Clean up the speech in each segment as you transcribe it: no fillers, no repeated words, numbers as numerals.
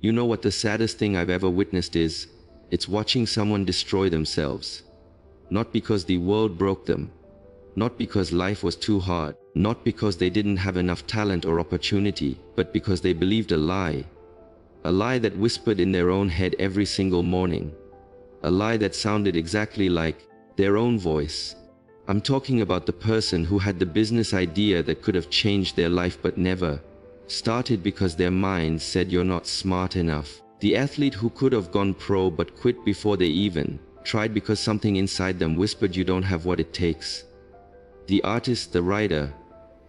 You know what the saddest thing I've ever witnessed is? It's watching someone destroy themselves. Not because the world broke them, not because life was too hard, not because they didn't have enough talent or opportunity, but because they believed a lie. A lie that whispered in their own head every single morning. A lie that sounded exactly like their own voice. I'm talking about the person who had the business idea that could have changed their life but never started because their mind said you're not smart enough. The athlete who could have gone pro but quit before they even tried because something inside them whispered you don't have what it takes. The artist, the writer,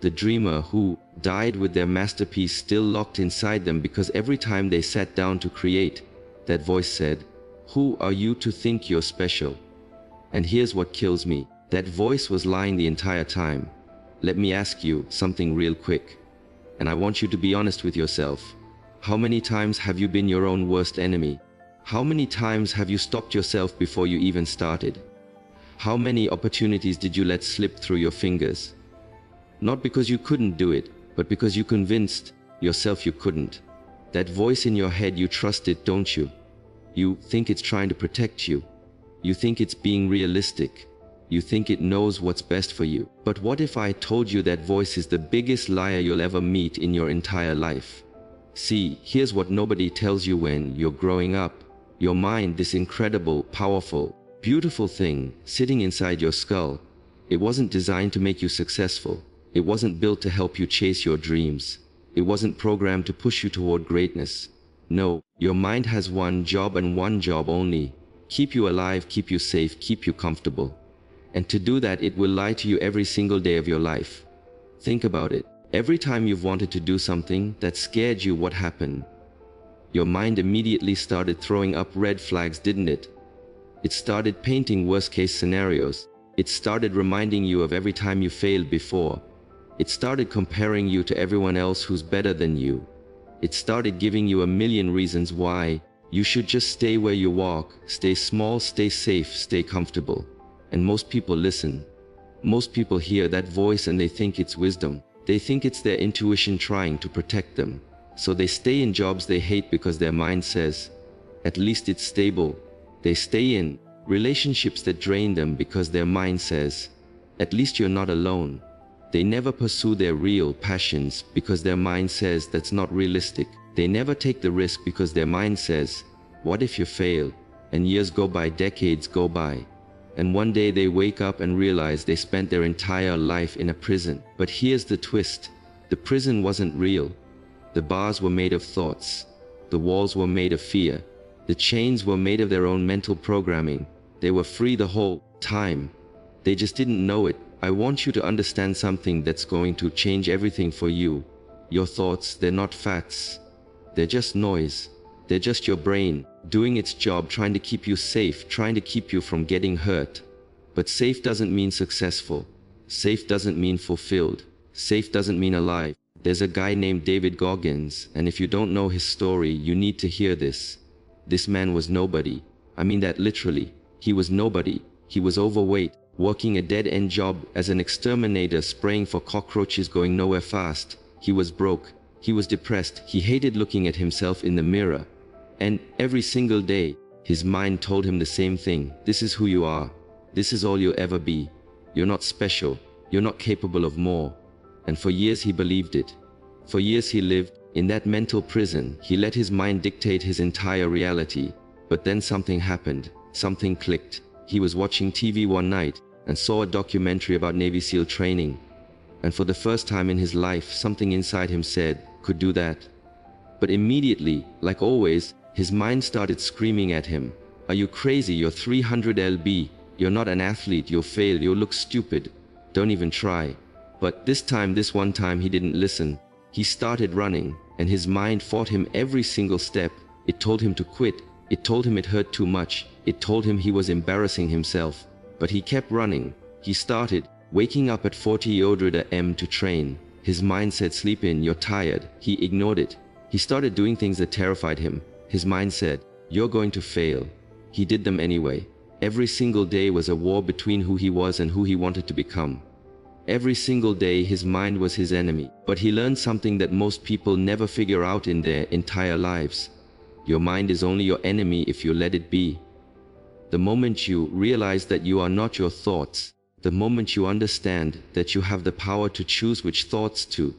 the dreamer who died with their masterpiece still locked inside them because every time they sat down to create, that voice said, "Who are you to think you're special?" And here's what kills me. That voice was lying the entire time. Let me ask you something real quick. And I want you to be honest with yourself. How many times have you been your own worst enemy? How many times have you stopped yourself before you even started? How many opportunities did you let slip through your fingers? Not because you couldn't do it, but because you convinced yourself you couldn't. That voice in your head, you trust it, don't you? You think it's trying to protect you. You think it's being realistic. You think it knows what's best for you. But what if I told you that voice is the biggest liar you'll ever meet in your entire life? See, here's what nobody tells you when you're growing up. Your mind, this incredible, powerful, beautiful thing sitting inside your skull, it wasn't designed to make you successful. It wasn't built to help you chase your dreams. It wasn't programmed to push you toward greatness. No, your mind has one job and one job only. Keep you alive, keep you safe, keep you comfortable. And to do that, it will lie to you every single day of your life. Think about it. Every time you've wanted to do something that scared you, what happened? Your mind immediately started throwing up red flags, didn't it? It started painting worst-case scenarios. It started reminding you of every time you failed before. It started comparing you to everyone else who's better than you. It started giving you a million reasons why you should just stay where you walk, stay small, stay safe, stay comfortable. And most people listen. Most people hear that voice and they think it's wisdom. They think it's their intuition trying to protect them. So they stay in jobs they hate because their mind says, at least it's stable. They stay in relationships that drain them because their mind says, at least you're not alone. They never pursue their real passions because their mind says that's not realistic. They never take the risk because their mind says, what if you fail? And years go by, decades go by. And one day they wake up and realize they spent their entire life in a prison. But here's the twist. The prison wasn't real. The bars were made of thoughts. The walls were made of fear. The chains were made of their own mental programming. They were free the whole time. They just didn't know it. I want you to understand something that's going to change everything for you. Your thoughts, they're not facts. They're just noise. They're just your brain doing its job, trying to keep you safe, trying to keep you from getting hurt. But safe doesn't mean successful. Safe doesn't mean fulfilled. Safe doesn't mean alive. There's a guy named David Goggins, and if you don't know his story, you need to hear this. This man was nobody. I mean that literally. He was nobody. He was overweight, working a dead-end job as an exterminator, spraying for cockroaches, going nowhere fast. He was broke. He was depressed. He hated looking at himself in the mirror. And every single day, his mind told him the same thing. This is who you are. This is all you'll ever be. You're not special. You're not capable of more. And for years he believed it. For years he lived in that mental prison. He let his mind dictate his entire reality. But then something happened. Something clicked. He was watching TV one night and saw a documentary about Navy SEAL training. And for the first time in his life, something inside him said, could do that. But immediately, like always, his mind started screaming at him. Are you crazy? You're 300 lb. You're not an athlete. You'll fail. You'll look stupid. Don't even try. But this one time he didn't listen. He started running, and his mind fought him every single step. It told him to quit. It told him it hurt too much. It told him he was embarrassing himself. But he kept running. He started waking up at 4:00 a.m. to train. His mind said, sleep in, you're tired. He ignored it. He started doing things that terrified him. His mind said, you're going to fail. He did them anyway. Every single day was a war between who he was and who he wanted to become. Every single day his mind was his enemy. But he learned something that most people never figure out in their entire lives. Your mind is only your enemy if you let it be. The moment you realize that you are not your thoughts, the moment you understand that you have the power to choose which thoughts to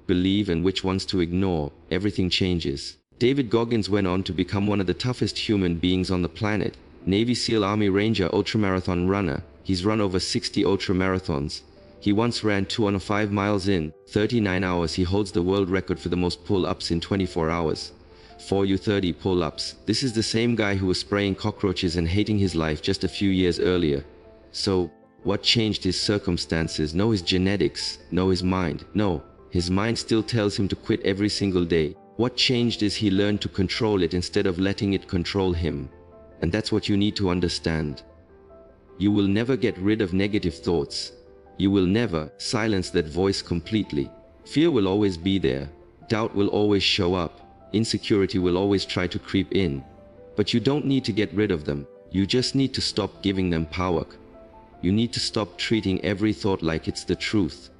believe and which ones to ignore, everything changes. David Goggins went on to become one of the toughest human beings on the planet. Navy SEAL, Army Ranger, ultramarathon runner. He's run over 60 ultramarathons. He once ran 205 miles in 39 hours. He holds the world record for the most pull-ups in 24 hours. 4u30 pull-ups. This is the same guy who was spraying cockroaches and hating his life just a few years earlier. So, what changed his circumstances? No, his genetics. No, his mind. No, his mind still tells him to quit every single day. What changed is he learned to control it instead of letting it control him. And that's what you need to understand. You will never get rid of negative thoughts. You will never silence that voice completely. Fear will always be there. Doubt will always show up. Insecurity will always try to creep in. But you don't need to get rid of them. You just need to stop giving them power. You need to stop treating every thought like it's the truth.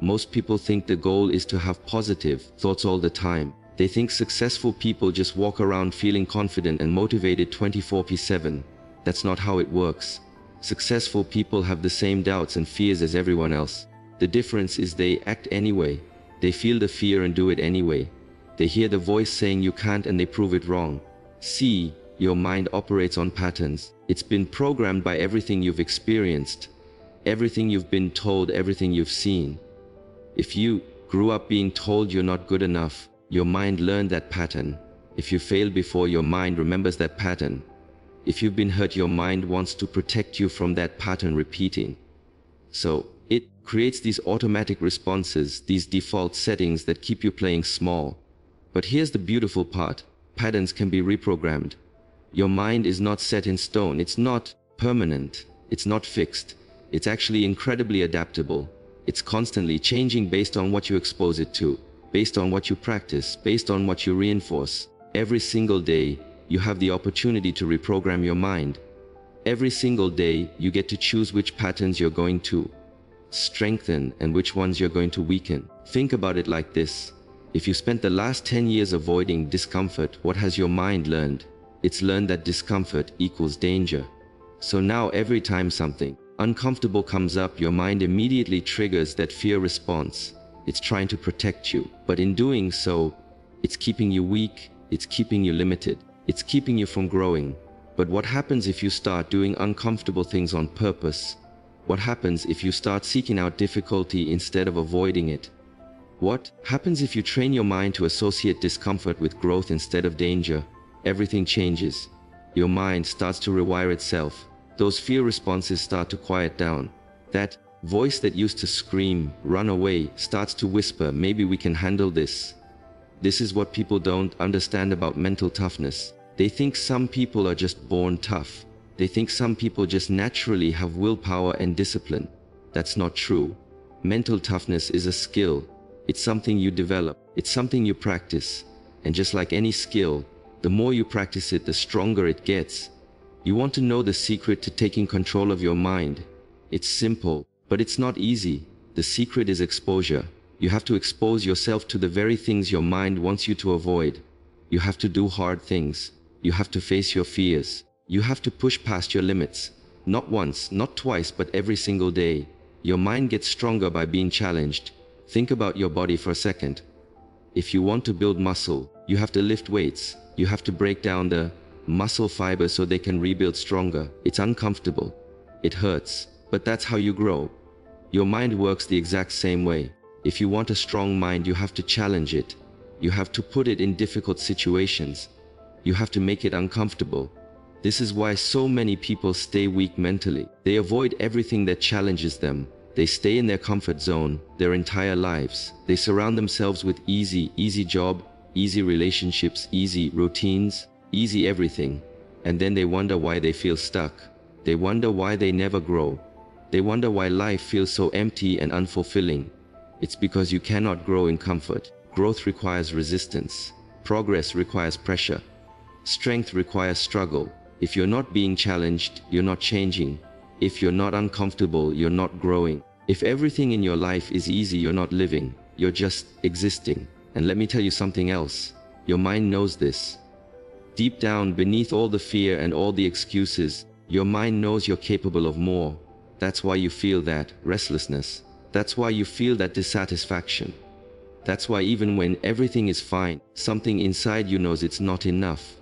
Most people think the goal is to have positive thoughts all the time. They think successful people just walk around feeling confident and motivated 24/7. That's not how it works. Successful people have the same doubts and fears as everyone else. The difference is they act anyway. They feel the fear and do it anyway. They hear the voice saying you can't and they prove it wrong. See, your mind operates on patterns. It's been programmed by everything you've experienced, everything you've been told, everything you've seen. If you grew up being told you're not good enough, your mind learned that pattern. If you failed before, your mind remembers that pattern. If you've been hurt, your mind wants to protect you from that pattern repeating. So, it creates these automatic responses, these default settings that keep you playing small. But here's the beautiful part. Patterns can be reprogrammed. Your mind is not set in stone. It's not permanent. It's not fixed. It's actually incredibly adaptable. It's constantly changing based on what you expose it to, based on what you practice, based on what you reinforce. Every single day, you have the opportunity to reprogram your mind. Every single day, you get to choose which patterns you're going to strengthen and which ones you're going to weaken. Think about it like this. If you spent the last 10 years avoiding discomfort, what has your mind learned? It's learned that discomfort equals danger. So now every time something uncomfortable comes up, your mind immediately triggers that fear response. It's trying to protect you, but in doing so, it's keeping you weak, it's keeping you limited, it's keeping you from growing. But what happens if you start doing uncomfortable things on purpose? What happens if you start seeking out difficulty instead of avoiding it? What happens if you train your mind to associate discomfort with growth instead of danger? Everything changes. Your mind starts to rewire itself. Those fear responses start to quiet down. That voice that used to scream, run away, starts to whisper, maybe we can handle this. This is what people don't understand about mental toughness. They think some people are just born tough. They think some people just naturally have willpower and discipline. That's not true. Mental toughness is a skill. It's something you develop. It's something you practice. And just like any skill, the more you practice it, the stronger it gets. You want to know the secret to taking control of your mind? It's simple, but it's not easy. The secret is exposure. You have to expose yourself to the very things your mind wants you to avoid. You have to do hard things. You have to face your fears. You have to push past your limits. Not once, not twice, but every single day. Your mind gets stronger by being challenged. Think about your body for a second. If you want to build muscle, you have to lift weights. You have to break down the muscle fibers so they can rebuild stronger. It's uncomfortable. It hurts, but that's how you grow. Your mind works the exact same way. If you want a strong mind, you have to challenge it. You have to put it in difficult situations. You have to make it uncomfortable. This is why so many people stay weak mentally. They avoid everything that challenges them. They stay in their comfort zone their entire lives. They surround themselves with easy job, easy relationships, easy routines, easy everything. And then they wonder why they feel stuck. They wonder why they never grow. They wonder why life feels so empty and unfulfilling. It's because you cannot grow in comfort. Growth requires resistance. Progress requires pressure. Strength requires struggle. If you're not being challenged, you're not changing. If you're not uncomfortable, you're not growing. If everything in your life is easy, you're not living. You're just existing. And let me tell you something else. Your mind knows this. Deep down, beneath all the fear and all the excuses, your mind knows you're capable of more. That's why you feel that restlessness. That's why you feel that dissatisfaction. That's why even when everything is fine, something inside you knows it's not enough.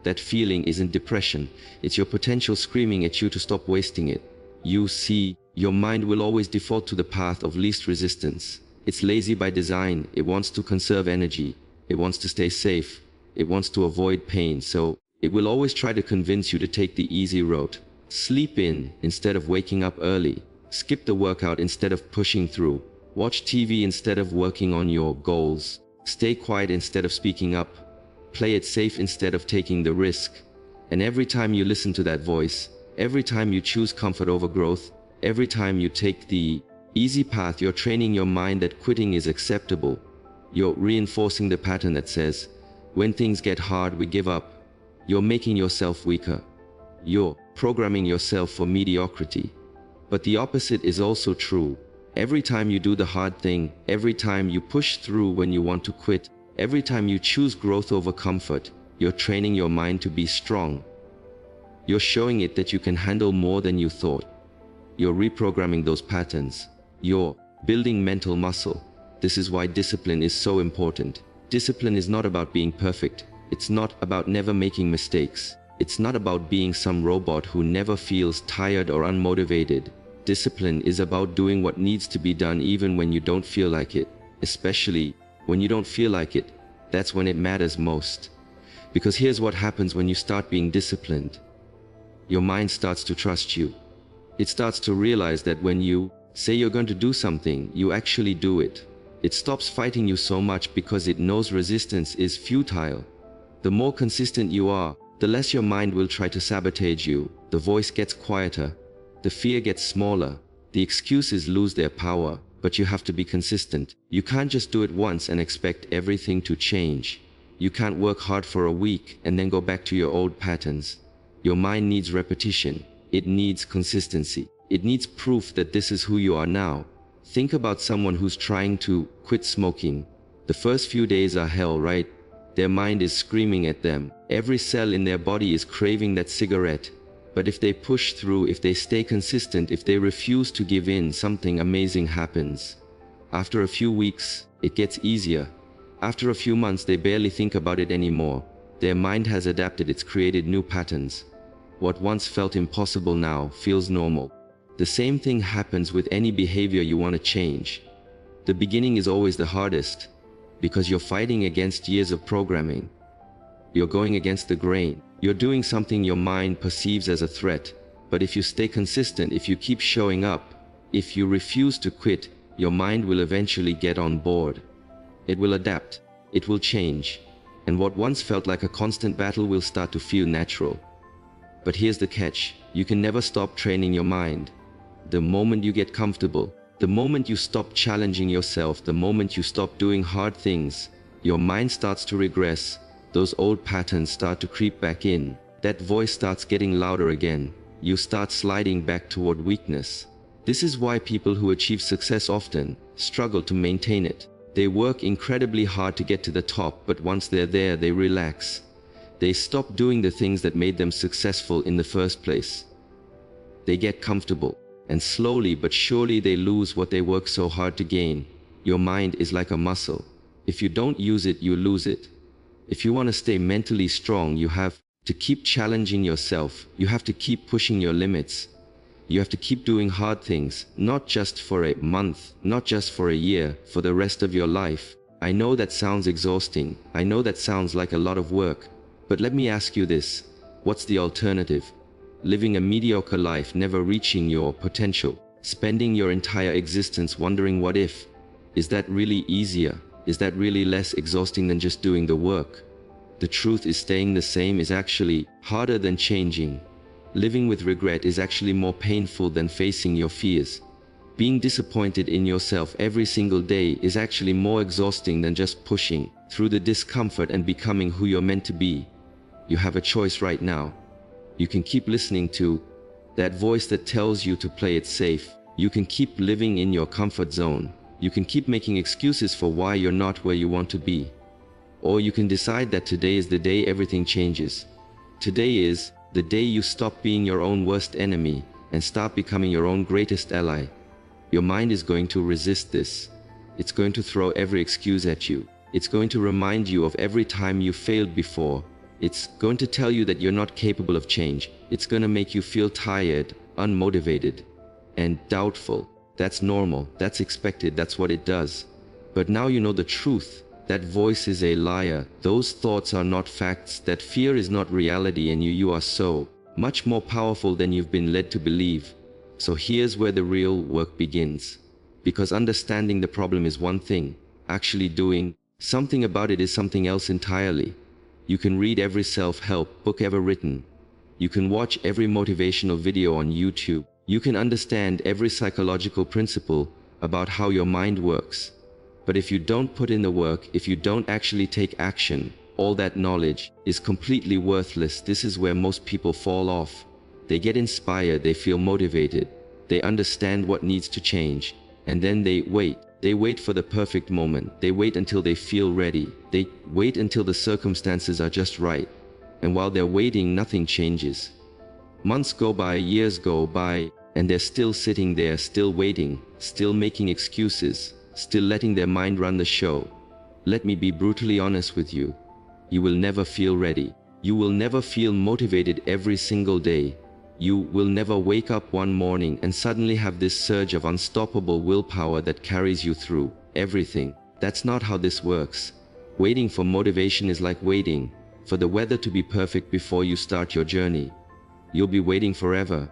That feeling isn't depression, it's your potential screaming at you to stop wasting it. You see, your mind will always default to the path of least resistance. It's lazy by design, it wants to conserve energy, it wants to stay safe, it wants to avoid pain, so it will always try to convince you to take the easy road. Sleep in instead of waking up early, skip the workout instead of pushing through, watch TV instead of working on your goals, stay quiet instead of speaking up, play it safe instead of taking the risk. And every time you listen to that voice, every time you choose comfort over growth, every time you take the easy path, you're training your mind that quitting is acceptable. You're reinforcing the pattern that says, when things get hard, we give up. You're making yourself weaker. You're programming yourself for mediocrity. But the opposite is also true. Every time you do the hard thing, every time you push through when you want to quit, every time you choose growth over comfort, you're training your mind to be strong. You're showing it that you can handle more than you thought. You're reprogramming those patterns. You're building mental muscle. This is why discipline is so important. Discipline is not about being perfect. It's not about never making mistakes. It's not about being some robot who never feels tired or unmotivated. Discipline is about doing what needs to be done even when you don't feel like it. Especially when you don't feel like it, that's when it matters most. Because here's what happens when you start being disciplined. Your mind starts to trust you. It starts to realize that when you say you're going to do something, you actually do it. It stops fighting you so much because it knows resistance is futile. The more consistent you are, the less your mind will try to sabotage you. The voice gets quieter. The fear gets smaller. The excuses lose their power. But you have to be consistent. You can't just do it once and expect everything to change. You can't work hard for a week and then go back to your old patterns. Your mind needs repetition. It needs consistency. It needs proof that this is who you are now. Think about someone who's trying to quit smoking. The first few days are hell, right? Their mind is screaming at them. Every cell in their body is craving that cigarette. But if they push through, if they stay consistent, if they refuse to give in, something amazing happens. After a few weeks, it gets easier. After a few months, they barely think about it anymore. Their mind has adapted, it's created new patterns. What once felt impossible now feels normal. The same thing happens with any behavior you want to change. The beginning is always the hardest because you're fighting against years of programming. You're going against the grain. You're doing something your mind perceives as a threat. But if you stay consistent, if you keep showing up, if you refuse to quit, your mind will eventually get on board. It will adapt. It will change. And what once felt like a constant battle will start to feel natural. But here's the catch. You can never stop training your mind. The moment you get comfortable, the moment you stop challenging yourself, the moment you stop doing hard things, your mind starts to regress. Those old patterns start to creep back in. That voice starts getting louder again. You start sliding back toward weakness. This is why people who achieve success often struggle to maintain it. They work incredibly hard to get to the top, but once they're there, they relax. They stop doing the things that made them successful in the first place. They get comfortable, and slowly but surely they lose what they work so hard to gain. Your mind is like a muscle. If you don't use it, you lose it. If you want to stay mentally strong, you have to keep challenging yourself. You have to keep pushing your limits. You have to keep doing hard things, not just for a month, not just for a year, for the rest of your life. I know that sounds exhausting. I know that sounds like a lot of work. But let me ask you this. What's the alternative? Living a mediocre life, never reaching your potential, spending your entire existence wondering what if? Is that really easier? Is that really less exhausting than just doing the work? The truth is, staying the same is actually harder than changing. Living with regret is actually more painful than facing your fears. Being disappointed in yourself every single day is actually more exhausting than just pushing through the discomfort and becoming who you're meant to be. You have a choice right now. You can keep listening to that voice that tells you to play it safe. You can keep living in your comfort zone. You can keep making excuses for why you're not where you want to be. Or you can decide that today is the day everything changes. Today is the day you stop being your own worst enemy and start becoming your own greatest ally. Your mind is going to resist this. It's going to throw every excuse at you. It's going to remind you of every time you failed before. It's going to tell you that you're not capable of change. It's going to make you feel tired, unmotivated, and doubtful. That's normal. That's expected. That's what it does. But now you know the truth. That voice is a liar. Those thoughts are not facts. That fear is not reality, and you are so much more powerful than you've been led to believe. So here's where the real work begins. Because understanding the problem is one thing. Actually doing something about it is something else entirely. You can read every self-help book ever written. You can watch every motivational video on YouTube. You can understand every psychological principle about how your mind works. But if you don't put in the work, if you don't actually take action, all that knowledge is completely worthless. This is where most people fall off. They get inspired, they feel motivated, they understand what needs to change, and then they wait. They wait for the perfect moment. They wait until they feel ready. They wait until the circumstances are just right. And while they're waiting, nothing changes. Months go by, years go by, and they're still sitting there, still waiting, still making excuses, still letting their mind run the show. Let me be brutally honest with you. You will never feel ready. You will never feel motivated every single day. You will never wake up one morning and suddenly have this surge of unstoppable willpower that carries you through everything. That's not how this works. Waiting for motivation is like waiting for the weather to be perfect before you start your journey. You'll be waiting forever.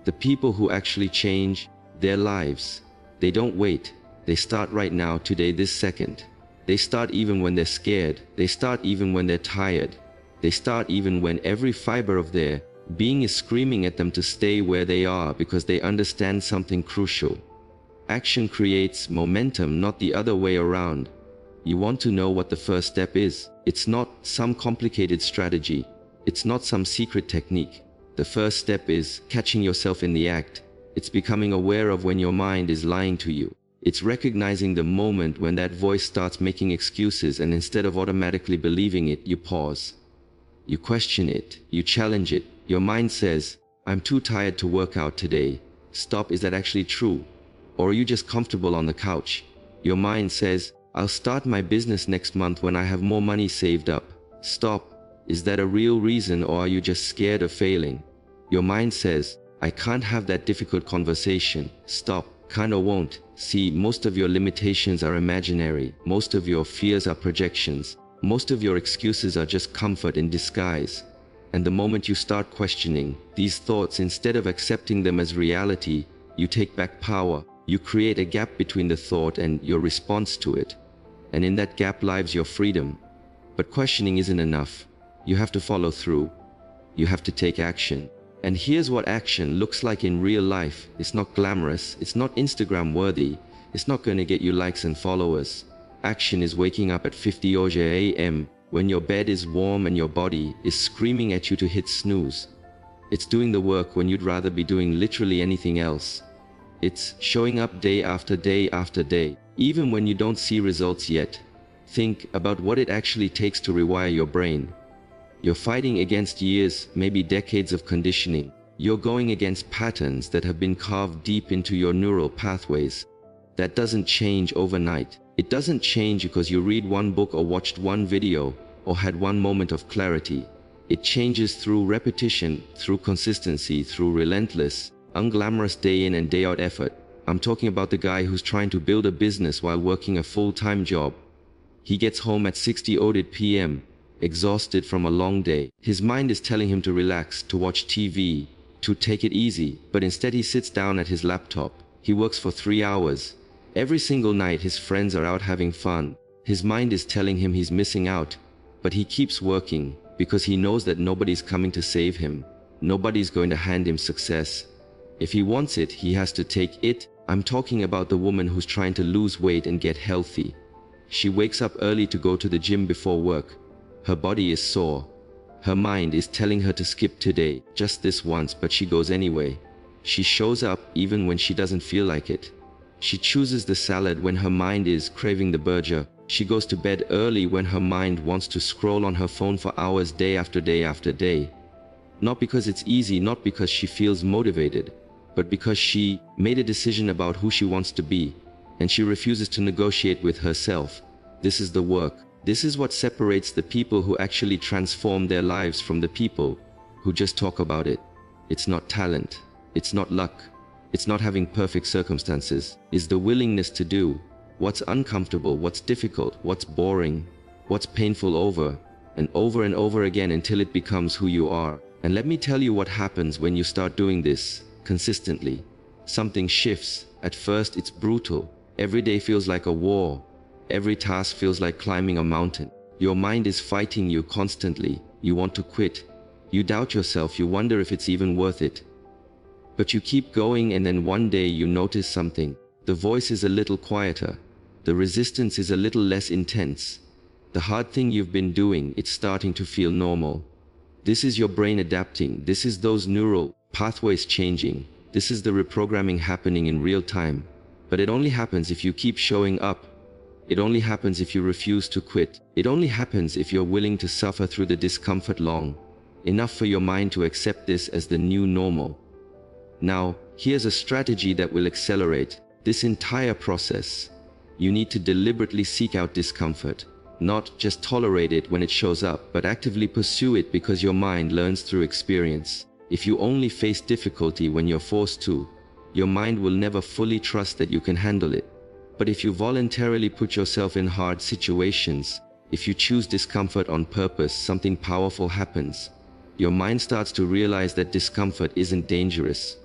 The people who actually change their lives, they don't wait. They start right now, today, this second. They start even when they're scared. They start even when they're tired. They start even when every fiber of their being is screaming at them to stay where they are, because they understand something crucial. Action creates momentum, not the other way around. You want to know what the first step is. It's not some complicated strategy. It's not some secret technique. The first step is catching yourself in the act. It's becoming aware of when your mind is lying to you. It's recognizing the moment when that voice starts making excuses, and instead of automatically believing it, you pause. You question it. You challenge it. Your mind says, I'm too tired to work out today. Stop, is that actually true? Or are you just comfortable on the couch? Your mind says, I'll start my business next month when I have more money saved up. Stop, is that a real reason, or are you just scared of failing? Your mind says, I can't have that difficult conversation. Stop, kinda won't. See, most of your limitations are imaginary. Most of your fears are projections. Most of your excuses are just comfort in disguise. And the moment you start questioning these thoughts, instead of accepting them as reality, you take back power. You create a gap between the thought and your response to it. And in that gap lies your freedom. But questioning isn't enough. You have to follow through. You have to take action. And here's what action looks like in real life. It's not glamorous. It's not Instagram worthy. It's not going to get you likes and followers. Action is waking up at 50 a.m. when your bed is warm and your body is screaming at you to hit snooze. It's doing the work when you'd rather be doing literally anything else. It's showing up day after day after day, even when you don't see results yet. Think about what it actually takes to rewire your brain. You're fighting against years, maybe decades of conditioning. You're going against patterns that have been carved deep into your neural pathways. That doesn't change overnight. It doesn't change because you read one book or watched one video or had one moment of clarity. It changes through repetition, through consistency, through relentless, unglamorous day in and day out effort. I'm talking about the guy who's trying to build a business while working a full-time job. He gets home at 6:00 p.m., exhausted from a long day. His mind is telling him to relax, to watch TV, to take it easy, but instead he sits down at his laptop. He works for 3 hours. Every single night his friends are out having fun. His mind is telling him he's missing out, but he keeps working because he knows that nobody's coming to save him. Nobody's going to hand him success. If he wants it, he has to take it. I'm talking about the woman who's trying to lose weight and get healthy. She wakes up early to go to the gym before work. Her body is sore. Her mind is telling her to skip today, just this once, but she goes anyway. She shows up even when she doesn't feel like it. She chooses the salad when her mind is craving the burger. She goes to bed early when her mind wants to scroll on her phone for hours day after day after day. Not because it's easy, not because she feels motivated, but because she made a decision about who she wants to be, and she refuses to negotiate with herself. This is the work. This is what separates the people who actually transform their lives from the people who just talk about it. It's not talent. It's not luck. It's not having perfect circumstances. It's the willingness to do what's uncomfortable, what's difficult, what's boring, what's painful over and over again until it becomes who you are. And let me tell you what happens when you start doing this consistently. Something shifts. At first it's brutal. Every day feels like a war. Every task feels like climbing a mountain. Your mind is fighting you constantly. You want to quit. You doubt yourself. You wonder if it's even worth it. But you keep going, and then one day you notice something. The voice is a little quieter. The resistance is a little less intense. The hard thing you've been doing, it's starting to feel normal. This is your brain adapting. This is those neural pathways changing. This is the reprogramming happening in real time. But it only happens if you keep showing up. It only happens if you refuse to quit. It only happens if you're willing to suffer through the discomfort long enough for your mind to accept this as the new normal. Now, here's a strategy that will accelerate this entire process. You need to deliberately seek out discomfort. Not just tolerate it when it shows up, but actively pursue it, because your mind learns through experience. If you only face difficulty when you're forced to, your mind will never fully trust that you can handle it. But if you voluntarily put yourself in hard situations, if you choose discomfort on purpose, something powerful happens. Your mind starts to realize that discomfort isn't dangerous.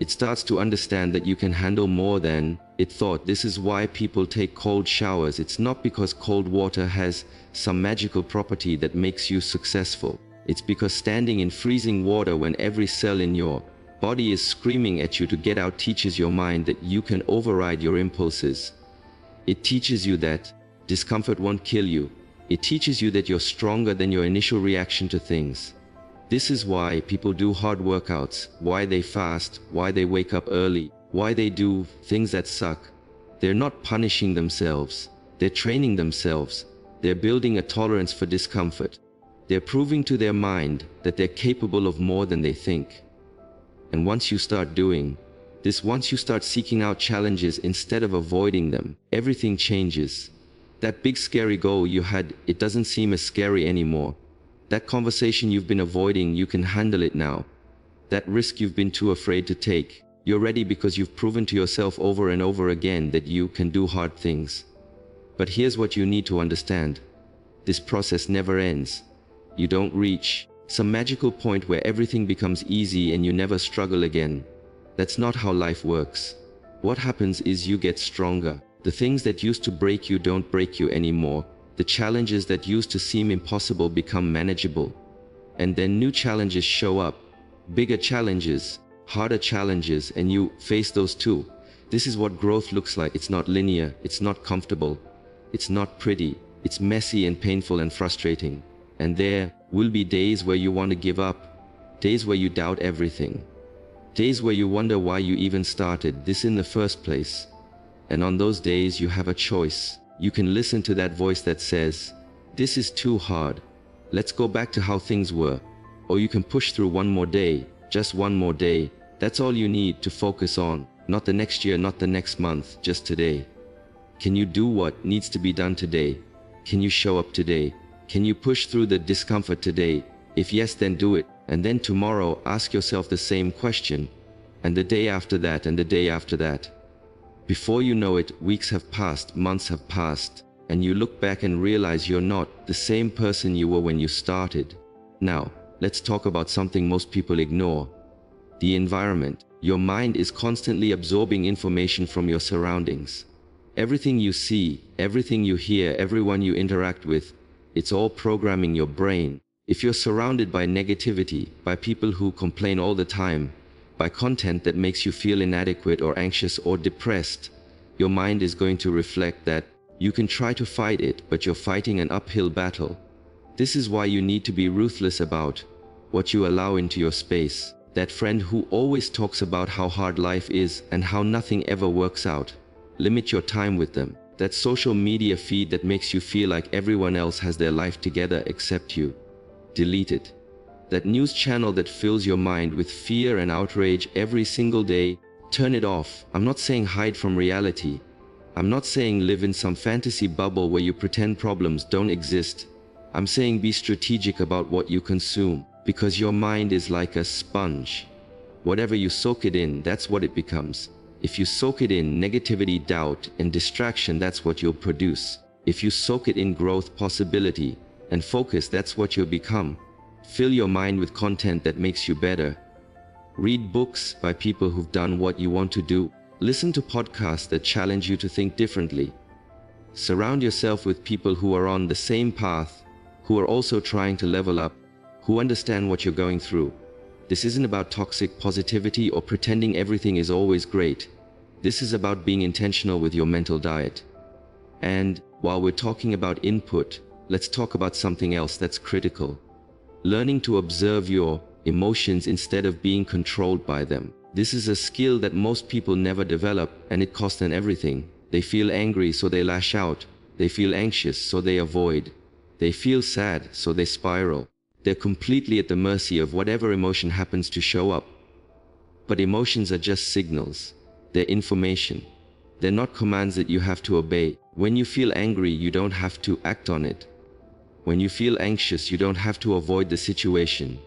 It starts to understand that you can handle more than it thought. This is why people take cold showers. It's not because cold water has some magical property that makes you successful. It's because standing in freezing water when every cell in your body is screaming at you to get out teaches your mind that you can override your impulses. It teaches you that discomfort won't kill you. It teaches you that you're stronger than your initial reaction to things. This is why people do hard workouts, why they fast, why they wake up early, why they do things that suck. They're not punishing themselves. They're training themselves. They're building a tolerance for discomfort. They're proving to their mind that they're capable of more than they think. And once you start doing this, once you start seeking out challenges instead of avoiding them, everything changes. That big scary goal you had, it doesn't seem as scary anymore. That conversation you've been avoiding, you can handle it now. That risk you've been too afraid to take, you're ready because you've proven to yourself over and over again that you can do hard things. But here's what you need to understand. This process never ends. You don't reach some magical point where everything becomes easy and you never struggle again. That's not how life works. What happens is you get stronger. The things that used to break you don't break you anymore. The challenges that used to seem impossible become manageable. And then new challenges show up. Bigger challenges, harder challenges, and you face those too. This is what growth looks like. It's not linear, it's not comfortable, it's not pretty, it's messy and painful and frustrating. And there will be days where you want to give up, days where you doubt everything, days where you wonder why you even started this in the first place. And on those days you have a choice. You can listen to that voice that says, "This is too hard. Let's go back to how things were." Or you can push through one more day, just one more day. That's all you need to focus on. Not the next year, not the next month, just today. Can you do what needs to be done today? Can you show up today? Can you push through the discomfort today? If yes, then do it. And then tomorrow, ask yourself the same question. And the day after that, and the day after that. Before you know it, weeks have passed, months have passed, and you look back and realize you're not the same person you were when you started. Now, let's talk about something most people ignore. The environment. Your mind is constantly absorbing information from your surroundings. Everything you see, everything you hear, everyone you interact with, it's all programming your brain. If you're surrounded by negativity, by people who complain all the time, by content that makes you feel inadequate or anxious or depressed, your mind is going to reflect that. You can try to fight it, but you're fighting an uphill battle. This is why you need to be ruthless about what you allow into your space. That friend who always talks about how hard life is and how nothing ever works out, limit your time with them. That social media feed that makes you feel like everyone else has their life together except you. Delete it. That news channel that fills your mind with fear and outrage every single day, turn it off. I'm not saying hide from reality. I'm not saying live in some fantasy bubble where you pretend problems don't exist. I'm saying be strategic about what you consume, because your mind is like a sponge. Whatever you soak it in, that's what it becomes. If you soak it in negativity, doubt, and distraction, that's what you'll produce. If you soak it in growth, possibility, and focus, that's what you'll become. Fill your mind with content that makes you better. Read books by people who've done what you want to do. Listen to podcasts that challenge you to think differently. Surround yourself with people who are on the same path, who are also trying to level up, who understand what you're going through. This isn't about toxic positivity or pretending everything is always great. This is about being intentional with your mental diet. And while we're talking about input, let's talk about something else that's critical. Learning to observe your emotions instead of being controlled by them. This is a skill that most people never develop, and it costs them everything. They feel angry, so they lash out. They feel anxious, so they avoid. They feel sad, so they spiral. They're completely at the mercy of whatever emotion happens to show up. But emotions are just signals. They're information. They're not commands that you have to obey. When you feel angry, you don't have to act on it. When you feel anxious, you don't have to avoid the situation.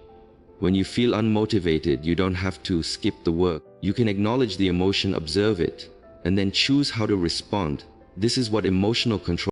When you feel unmotivated, you don't have to skip the work. You can acknowledge the emotion, observe it, and then choose how to respond. This is what emotional control